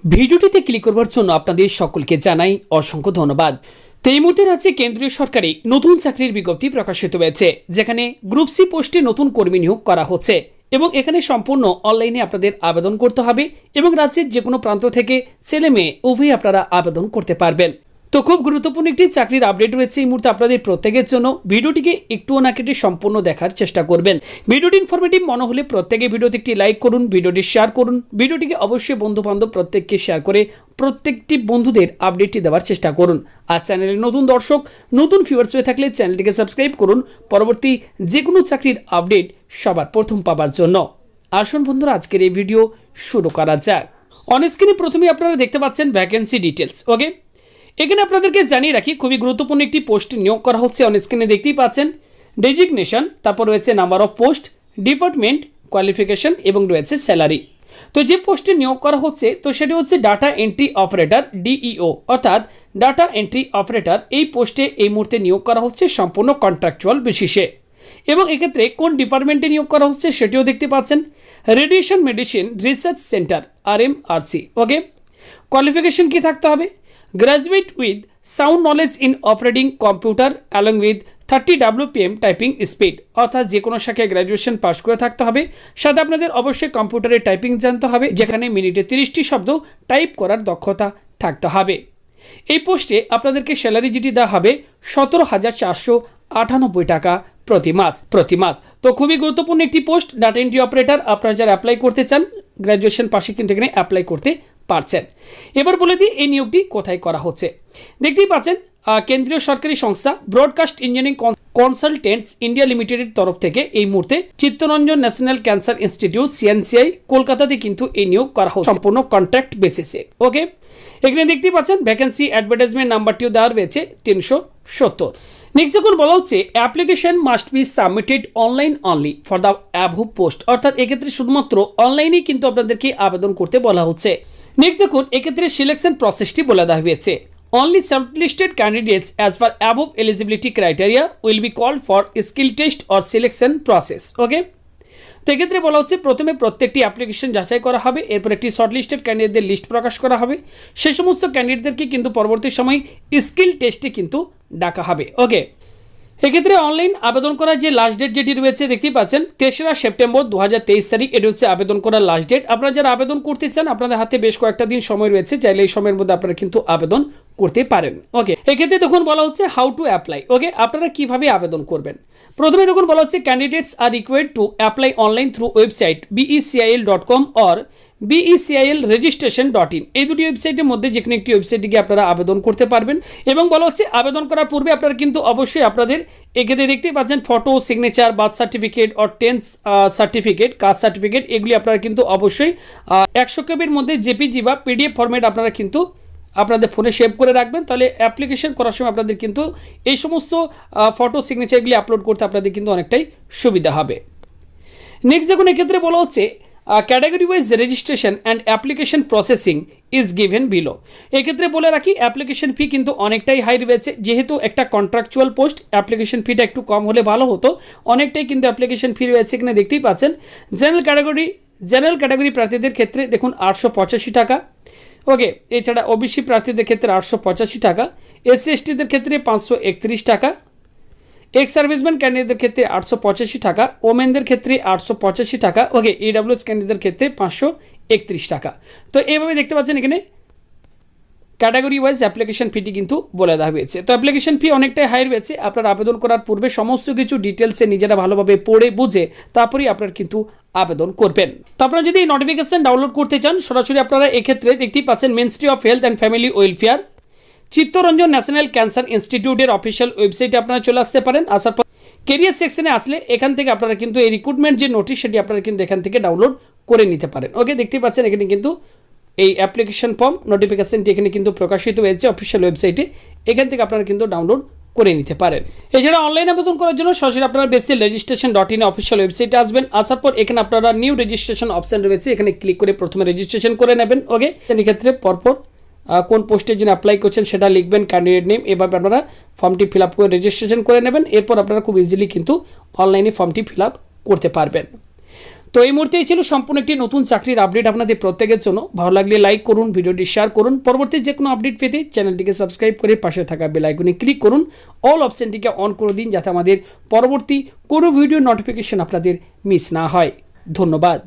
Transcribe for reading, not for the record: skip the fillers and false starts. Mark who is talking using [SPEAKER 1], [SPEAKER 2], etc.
[SPEAKER 1] ভিডিওটিতে ক্লিক করবার জন্য আপনাদের সকলকে জানাই অসংখ্য ধন্যবাদ। তো এই মুহূর্তে রাজ্যে কেন্দ্রীয় সরকারি নতুন চাকরির বিজ্ঞপ্তি প্রকাশিত হয়েছে, যেখানে গ্রুপ সি পোস্টে নতুন কর্মী নিয়োগ করা হচ্ছে এবং এখানে সম্পূর্ণ অনলাইনে আপনাদের আবেদন করতে হবে এবং রাজ্যের যে কোনো প্রান্ত থেকে ছেলে মেয়ে উভয়ই আপনারা আবেদন করতে পারবেন। তো খুব গুরুত্বপূর্ণ একটি চাকরির আপডেট রয়েছে এই মুহূর্তে আপনাদের প্রত্যেকের জন্য। ভিডিওটিকে একটুও না কেটে সম্পূর্ণ দেখার চেষ্টা করবেন। ভিডিওটি ইনফরমেটিভ মনে হলে প্রত্যেকে ভিডিওতে একটি লাইক করুন, ভিডিওটি শেয়ার করুন, ভিডিওটিকে অবশ্যই বন্ধু বান্ধব প্রত্যেককে শেয়ার করে প্রত্যেকটি বন্ধুদের আপডেটটি দেওয়ার চেষ্টা করুন। আর চ্যানেলের নতুন দর্শক, নতুন ভিউয়ার্স হয়ে থাকলে চ্যানেলটিকে সাবস্ক্রাইব করুন পরবর্তী যে কোনো চাকরির আপডেট সবার প্রথম পাবার জন্য। আসুন বন্ধুরা, আজকের এই ভিডিও শুরু করা যাক। অন স্ক্রিনে প্রথমে আপনারা দেখতে পাচ্ছেন ভ্যাকেন্সি ডিটেলস। ওকে, এখানে আপনাদেরকে জানিয়ে রাখি খুবই গুরুত্বপূর্ণ একটি পোস্টে নিয়োগ করা হচ্ছে। অন স্ক্রিনে দেখতেই পাচ্ছেন ডেজিগনেশন, তারপর রয়েছে number of post, department, qualification এবং রয়েছে স্যালারি। তো যে পোস্টে নিয়োগ করা হচ্ছে তো সেটি হচ্ছে ডাটা এন্ট্রি অপারেটর ডিইও, অর্থাৎ ডাটা এন্ট্রি অপারেটর। এই পোস্টে এই মুহূর্তে নিয়োগ করা হচ্ছে সম্পূর্ণ কন্ট্রাকচুয়াল বেসিসে এবং এক্ষেত্রে কোন ডিপার্টমেন্টে নিয়োগ করা হচ্ছে সেটিও দেখতে পাচ্ছেন, radiation medicine research centre RMRC। ওকে, কোয়ালিফিকেশন কি থাকতে হবে? Graduate with sound knowledge in operating computer along with 30 WPM typing speed, অর্থাৎ যে কোনো শাখায় গ্র্যাজুয়েশন পাস করে থাকতে হবে। সাথে আপনাদের অবশ্যই কম্পিউটারে টাইপিং জানতে হবে, যেখানে মিনিটে 30টি শব্দ টাইপ করার দক্ষতা থাকতে হবে। এই পোস্টে আপনাদেরকে স্যালারি যেটি দেওয়া হবে 17,498 টাকা প্রতি মাস। তো খুবই গুরুত্বপূর্ণ একটি পোস্ট, ডাটা এন্ট্রি অপারেটর। আপনারা যারা অ্যাপ্লাই করতে চান গ্র্যাজুয়েশন পাশে কিন্তু এখানে অ্যাপ্লাই করতে পারছেন। এবার বলে দিই এই নিয়োগটি কোথায় করা হচ্ছে। দেখতেই পাচ্ছেন কেন্দ্রীয় সরকারি সংস্থা ব্রডকাস্ট ইঞ্জিনিয়ারিং কনসালটেন্টস ইন্ডিয়া লিমিটেডের তরফ থেকে এই মুহূর্তে Chittaranjan national cancer institute CNCI কলকাতাতে কিন্তু এই নিয়োগ করা হচ্ছে সম্পূর্ণ কন্ট্রাক্ট বেসিসে। ওকে, এখানে দেখতেই পাচ্ছেন ভ্যাকেন্সি অ্যাডভার্টাইজমেন্ট নাম্বারটিও দেওয়া রয়েছে 370। নেক্সট যখন বলা হচ্ছে application must be submitted online only for the above post, অর্থাৎ এক্ষেত্রে শুধুমাত্র অনলাইনেই কিন্তু আপনাদেরকে আবেদন করতে বলা হচ্ছে। নেক্সট দেখুন এক্ষেত্রে সিলেকশন প্রসেসটি বলে দেওয়া হয়েছে। Only shortlisted candidates as per above eligibility criteria will be called for skill test or selection process. ওকে, তো এক্ষেত্রে বলা হচ্ছে প্রথমে প্রত্যেকটি অ্যাপ্লিকেশন যাচাই করা হবে, এরপর একটি শর্টলিস্টেড ক্যান্ডিডেটদের লিস্ট প্রকাশ করা হবে। সেই সমস্ত ক্যান্ডিডেটদেরকে কিন্তু পরবর্তী সময় স্কিল টেস্টে কিন্তু ডাকা হবে। ওকে, এক্ষেত্রে অনলাইন আবেদন করার যে লাস্ট ডেট যেটি রয়েছে দেখতেই পাচ্ছেন 3রা সেপ্টেম্বর 2023 তারিখ, এটি হচ্ছে আবেদন করার লাস্ট ডেট। আপনারা যারা আবেদন করতে চান আপনাদের হাতে বেশ কয়েকটা দিন সময় রয়েছে, চাইলে এই সময়ের মধ্যে আপনারা কিন্তু আবেদন করতে পারেন। ওকে, এক্ষেত্রে তখন বলা হচ্ছে হাউ টু অ্যাপ্লাই। ওকে, আপনারা কিভাবে আবেদন করবেন। প্রথমে তখন বলা হচ্ছে candidates are required to apply online through website becil.com or becil.registration.in। এই দুটি ওয়েবসাইটের মধ্যে যে কোনো একটি ওয়েবসাইটে গিয়ে আপনারা আবেদন করতে পারবেন। এবং বলা হচ্ছে আবেদন করার পূর্বে আপনারা কিন্তু অবশ্যই আপনাদের এক্ষেত্রে দেখতেই পাচ্ছেন photo, signature, birth certificate or 10th certificate, caste certificate, এগুলি আপনারা কিন্তু অবশ্যই 100 কেবির মধ্যে জেপিজি বা PDF ফরম্যাট আপনারা কিন্তু আপনাদের ফোনে সেভ করে রাখবেন। তাহলে অ্যাপ্লিকেশন করার সময় আপনাদের কিন্তু এই সমস্ত ফটো, সিগনেচারগুলি আপলোড করতে আপনাদের কিন্তু অনেকটাই সুবিধা হবে। নেক্সট যখন এক্ষেত্রে বলা হচ্ছে category wise registration and application processing is given below. এক্ষেত্রে বলে রাখি অ্যাপ্লিকেশন ফি কিন্তু অনেকটাই হাই রয়েছে, যেহেতু একটা কন্ট্রাকচুয়াল পোস্ট অ্যাপ্লিকেশন ফিটা একটু কম হলে ভালো হতো, অনেকটাই কিন্তু অ্যাপ্লিকেশন ফি রয়েছে। এখানে দেখতেই পাচ্ছেন জেনারেল ক্যাটাগরি প্রার্থীদের ক্ষেত্রে দেখুন 885 টাকা। ওকে, এছাড়া ওবিসি প্রার্থীদের ক্ষেত্রে 885 টাকা, SC STদের ক্ষেত্রে 531 টাকা, এক্স সার্ভিসম্যান ক্যান্ডিডেটদের ক্ষেত্রে 885 টাকা, ওমেনদের ক্ষেত্রে 885 টাকা। ওকে, EWS ক্যান্ডিডেটদের ক্ষেত্রে 531 টাকা। তো এইভাবে দেখতে পাচ্ছেন এখানে ক্যাটাগরি ওয়াইজ অ্যাপ্লিকেশন ফিটি কিন্তু বলে দেওয়া হয়েছে। তো অ্যাপ্লিকেশন ফি অনেকটাই হাই রয়েছে। আপনারা আবেদন করার পূর্বে সমস্ত কিছু ডিটেলসে নিজেরা ভালোভাবে পড়ে বুঝে তারপরেই আপনারা কিন্তু আবেদন করবেন। তো আপনারা যদি এই নোটিফিকেশন ডাউনলোড করতে চান সরাসরি আপনারা এক্ষেত্রে দেখতেই পাচ্ছেন ministry of health and family welfare Chittaranjan national cancer ইনস্টিটিউটের অফিসিয়াল ওয়েবসাইটে আপনারা চলে আসতে পারেন। আসার পর কেরিয়ার সেকশনে আসলে এখান থেকে আপনারা কিন্তু এই রিক্রুটমেন্ট যে নোটিশ সেটি আপনারা কিন্তু এখান থেকে ডাউনলোড করে নিতে পারেন। ওকে, দেখতেই পাচ্ছেন এখানে কিন্তু এই অ্যাপ্লিকেশন ফর্ম নোটিফিকেশনটি এখানে কিন্তু প্রকাশিত হয়েছে অফিসিয়াল ওয়েবসাইটে, এখান থেকে আপনারা কিন্তু ডাউনলোড করে নিতে পারেন। এছাড়া অনলাইন আবেদন করার জন্য সরাসরি আপনারা becil.registration.in অফিসিয়াল ওয়েবসাইটে আসবেন। আসার পর এখানে আপনারা নিউ রেজিস্ট্রেশন অপশন রয়েছে, এখানে ক্লিক করে প্রথমে রেজিস্ট্রেশন করে নেবেন। ওকে, এক্ষেত্রে পরপর কোন পোস্টের জন্য অ্যাপ্লাই করছেন সেটা লিখবেন, ক্যান্ডিডেট নেম, এভাবে আপনারা ফর্মটি ফিল আপ করে রেজিস্ট্রেশন করে নেবেন। এরপর আপনারা খুব ইজিলি কিন্তু অনলাইনে ফর্মটি ফিল আপ করতে পারবেন। তো এই মুহূর্তেই ছিল সম্পূর্ণ একটি নতুন চাকরির আপডেট আপনাদের প্রত্যেকের জন্য। ভালো লাগলে লাইক করুন, ভিডিওটি শেয়ার করুন। পরবর্তী যে কোনো আপডেট পেতে চ্যানেলটিকে সাবস্ক্রাইব করে পাশে থাকা বেল আইকনে ক্লিক করুন, অল অপশনটিকে অন করে দিন, যাতে আমাদের পরবর্তী কোনো ভিডিও নোটিফিকেশন আপনাদের মিস না হয়। ধন্যবাদ।